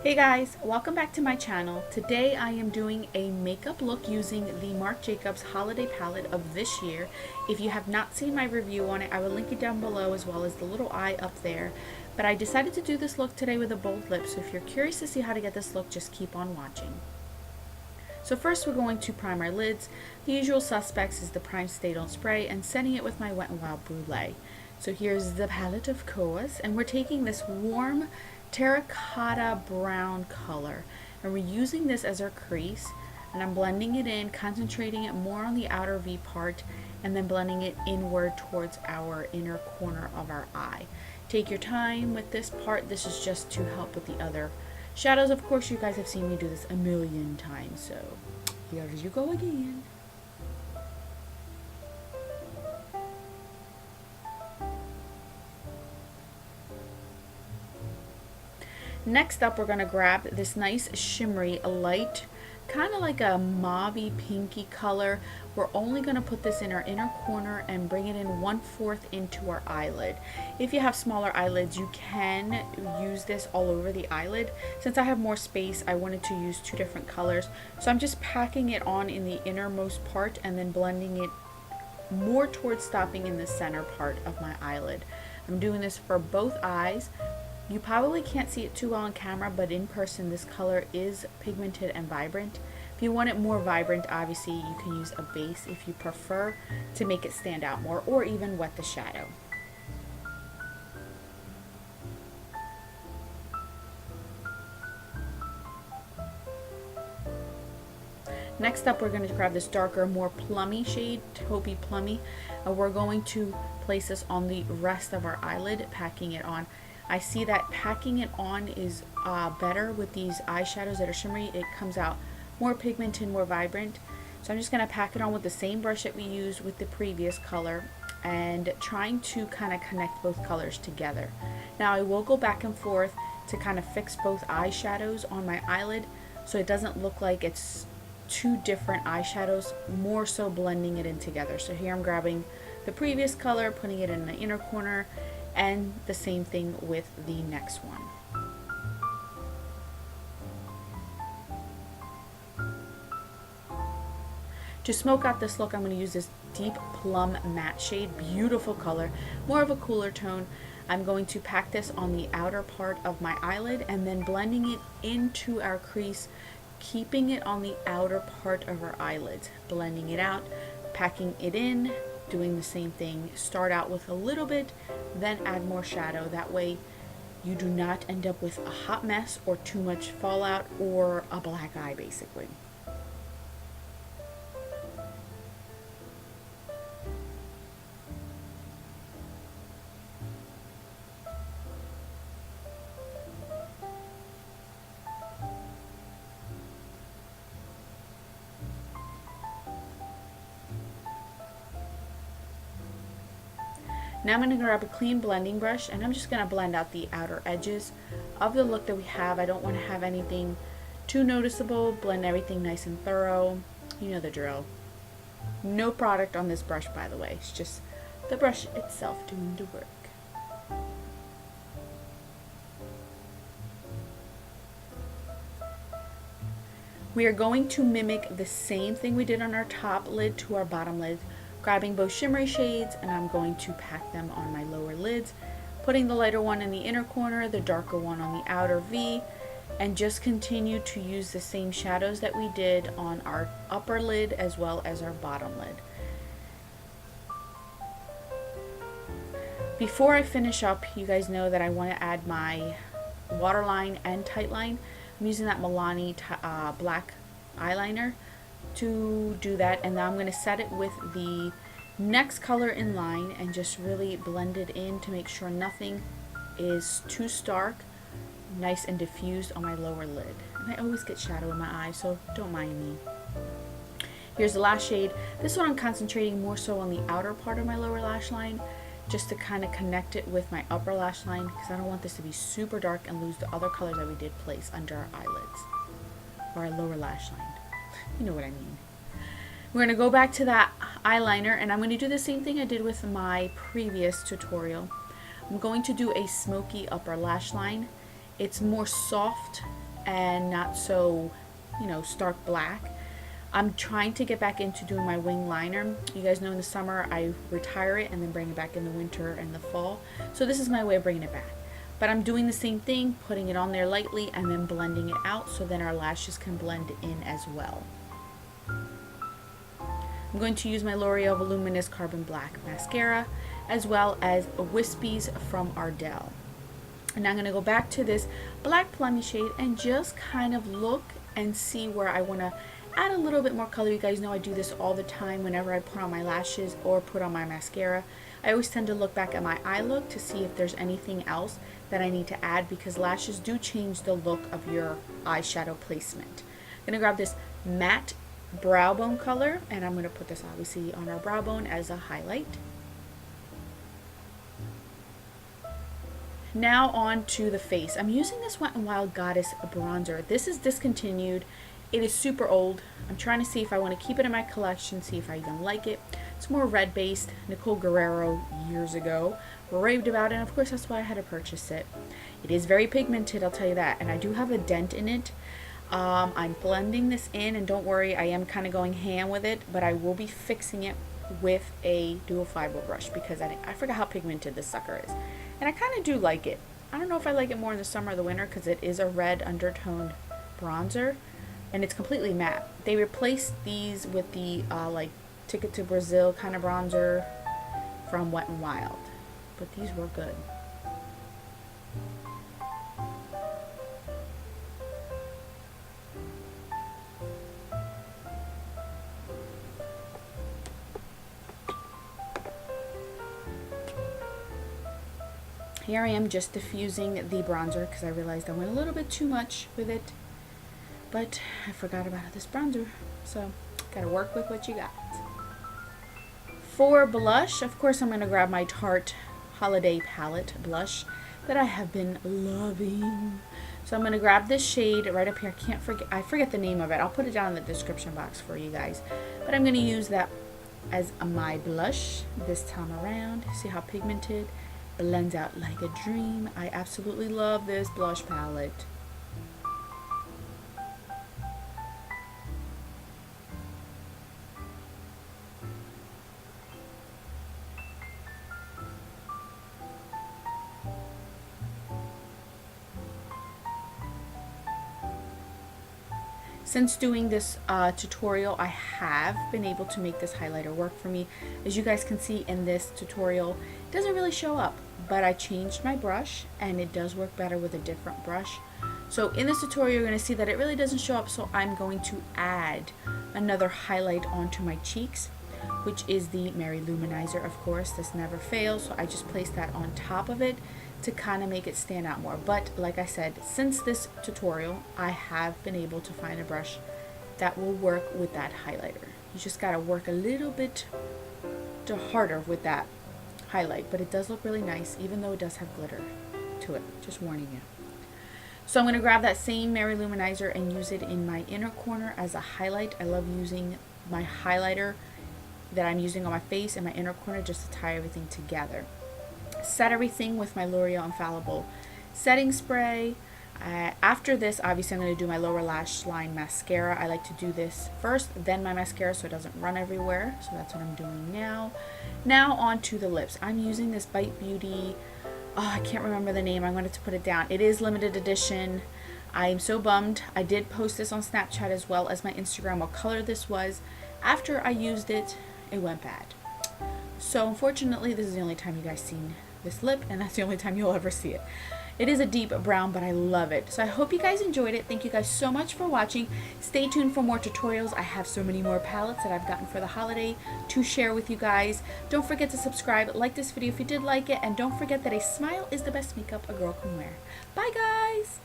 Hey guys, welcome back to my channel. Today I am doing a makeup look using the Marc Jacobs holiday palette of this year. If you have not seen my review on it, I will link it down below as well as the little eye up there. But I decided to do this look today with a bold lip, so if you're curious to see how to get this look, just keep on watching. So first we're going to prime our lids. The usual suspects is the Prime Stay Don't Spray and setting it with my Wet n Wild Brulee. So here's the palette of course, and we're taking this warm terracotta brown color and we're using this as our crease, and I'm blending it in, concentrating it more on the outer V part and then blending it inward towards our inner corner of our eye. Take your time with this part. This is just to help with the other shadows. Of course, you guys have seen me do this a million times, so here you go again. Next up, we're going to grab this nice shimmery light, kind of like a mauvey pinky color. We're only going to put this in our inner corner and bring it in 1/4 into our eyelid. If you have smaller eyelids, you can use this all over the eyelid. Since I have more space, I wanted to use two different colors. So I'm just packing it on in the innermost part and then blending it more towards stopping in the center part of my eyelid. I'm doing this for both eyes. You probably can't see it too well on camera, but in person this color is pigmented and vibrant. If you want it more vibrant, obviously you can use a base if you prefer to make it stand out more, or even wet the shadow. Next up, we're going to grab this darker, more plummy shade, taupey plummy. We're going to place this on the rest of our eyelid, packing it on. I see that packing it on is better with these eyeshadows that are shimmery. It comes out more pigmented, more vibrant. So I'm just going to pack it on with the same brush that we used with the previous color and trying to kind of connect both colors together. Now I will go back and forth to kind of fix both eyeshadows on my eyelid so it doesn't look like it's two different eyeshadows, more so blending it in together. So here I'm grabbing the previous color, putting it in the inner corner, and the same thing with the next one. To smoke out this look, I'm going to use this deep plum matte shade, beautiful color, more of a cooler tone. I'm going to pack this on the outer part of my eyelid and then blending it into our crease, keeping it on the outer part of our eyelids, blending it out, packing it in, doing the same thing. Start out with a little bit, then add more shadow. That way you do not end up with a hot mess or too much fallout or a black eye basically. Now I'm going to grab a clean blending brush and I'm just going to blend out the outer edges of the look that we have. I don't want to have anything too noticeable. Blend everything nice and thorough. You know the drill. No product on this brush, by the way. It's just the brush itself doing the work. We are going to mimic the same thing we did on our top lid to our bottom lid, grabbing both shimmery shades, and I'm going to pack them on my lower lids, putting the lighter one in the inner corner, the darker one on the outer V, and just continue to use the same shadows that we did on our upper lid as well as our bottom lid. Before I finish up, you guys know that I want to add my Waterline and Tightline. I'm using that Milani black eyeliner to do that, and now I'm going to set it with the next color in line and just really blend it in to make sure nothing is too stark, nice and diffused on my lower lid. And I always get shadow in my eye, so don't mind me. Here's the last shade. This one I'm concentrating more so on the outer part of my lower lash line, just to kind of connect it with my upper lash line, because I don't want this to be super dark and lose the other colors that we did place under our eyelids or our lower lash line. You know what I mean. We're going to go back to that eyeliner and I'm going to do the same thing I did with my previous tutorial. I'm going to do a smoky upper lash line. It's more soft and not so, you know, stark black. I'm trying to get back into doing my wing liner. You guys know in the summer I retire it and then bring it back in the winter and the fall. So this is my way of bringing it back. But I'm doing the same thing, putting it on there lightly and then blending it out so then our lashes can blend in as well. I'm going to use my L'Oreal Voluminous Carbon Black Mascara as well as Wispies from Ardell. And I'm going to go back to this black plummy shade and just kind of look and see where I want to add a little bit more color. You guys know I do this all the time whenever I put on my lashes or put on my mascara. I always tend to look back at my eye look to see if there's anything else that I need to add, because lashes do change the look of your eyeshadow placement. I'm going to grab this matte brow bone color and I'm going to put this obviously on our brow bone as a highlight. Now on to the face. I'm using this Wet n Wild Goddess bronzer. This is discontinued. It is super old. I'm trying to see if I want to keep it in my collection, see if I even like it. It's more red based. Nicole Guerrero years ago raved about it, and of course that's why I had to purchase it. It is very pigmented, I'll tell you that, and I do have a dent in it. I'm blending this in, and don't worry, I am kind of going ham with it, but I will be fixing it with a dual fiber brush because I forgot how pigmented this sucker is. And I kind of do like it. I don't know if I like it more in the summer or the winter because it is a red undertoned bronzer. And it's completely matte. They replaced these with the like Ticket to Brazil kind of bronzer from Wet n Wild, but these were good. Here I am just diffusing the bronzer because I realized I went a little bit too much with it. But I forgot about this bronzer, so gotta work with what you got. For blush, of course, I'm gonna grab my Tarte Holiday Palette blush that I have been loving. So I'm gonna grab this shade right up here. I forget the name of it. I'll put it down in the description box for you guys. But I'm gonna use that as my blush this time around. See how pigmented? Blends out like a dream. I absolutely love this blush palette. Since doing this tutorial, I have been able to make this highlighter work for me. As you guys can see in this tutorial, it doesn't really show up, but I changed my brush and it does work better with a different brush. So in this tutorial, you're going to see that it really doesn't show up, so I'm going to add another highlight onto my cheeks, which is the Mary Luminizer, of course. This never fails, so I just placed that on top of it to kind of make it stand out more. But like I said, since this tutorial, I have been able to find a brush that will work with that highlighter. You just got to work a little bit harder with that highlight, but it does look really nice, even though it does have glitter to it. Just warning you. So I'm going to grab that same Mary Luminizer and use it in my inner corner as a highlight. I love using my highlighter that I'm using on my face in my inner corner just to tie everything together. Set everything with my L'Oreal Infallible setting spray. After this, obviously I'm going to do my lower lash line mascara. I like to do this first, then my mascara so it doesn't run everywhere. So that's what I'm doing now. Now on to the lips. I'm using this Bite Beauty, I can't remember the name. I'm going to put it down. It is limited edition. I am so bummed. I did post this on Snapchat as well as my Instagram what color this was. After I used it, it went bad. So unfortunately, this is the only time you guys seen this lip, and that's the only time you'll ever see it. It is a deep brown, but I love it. So I hope you guys enjoyed it. Thank you guys so much for watching. Stay tuned for more tutorials. I have so many more palettes that I've gotten for the holiday to share with you guys. Don't forget to subscribe, like this video if you did like it, and don't forget that a smile is the best makeup a girl can wear. Bye guys!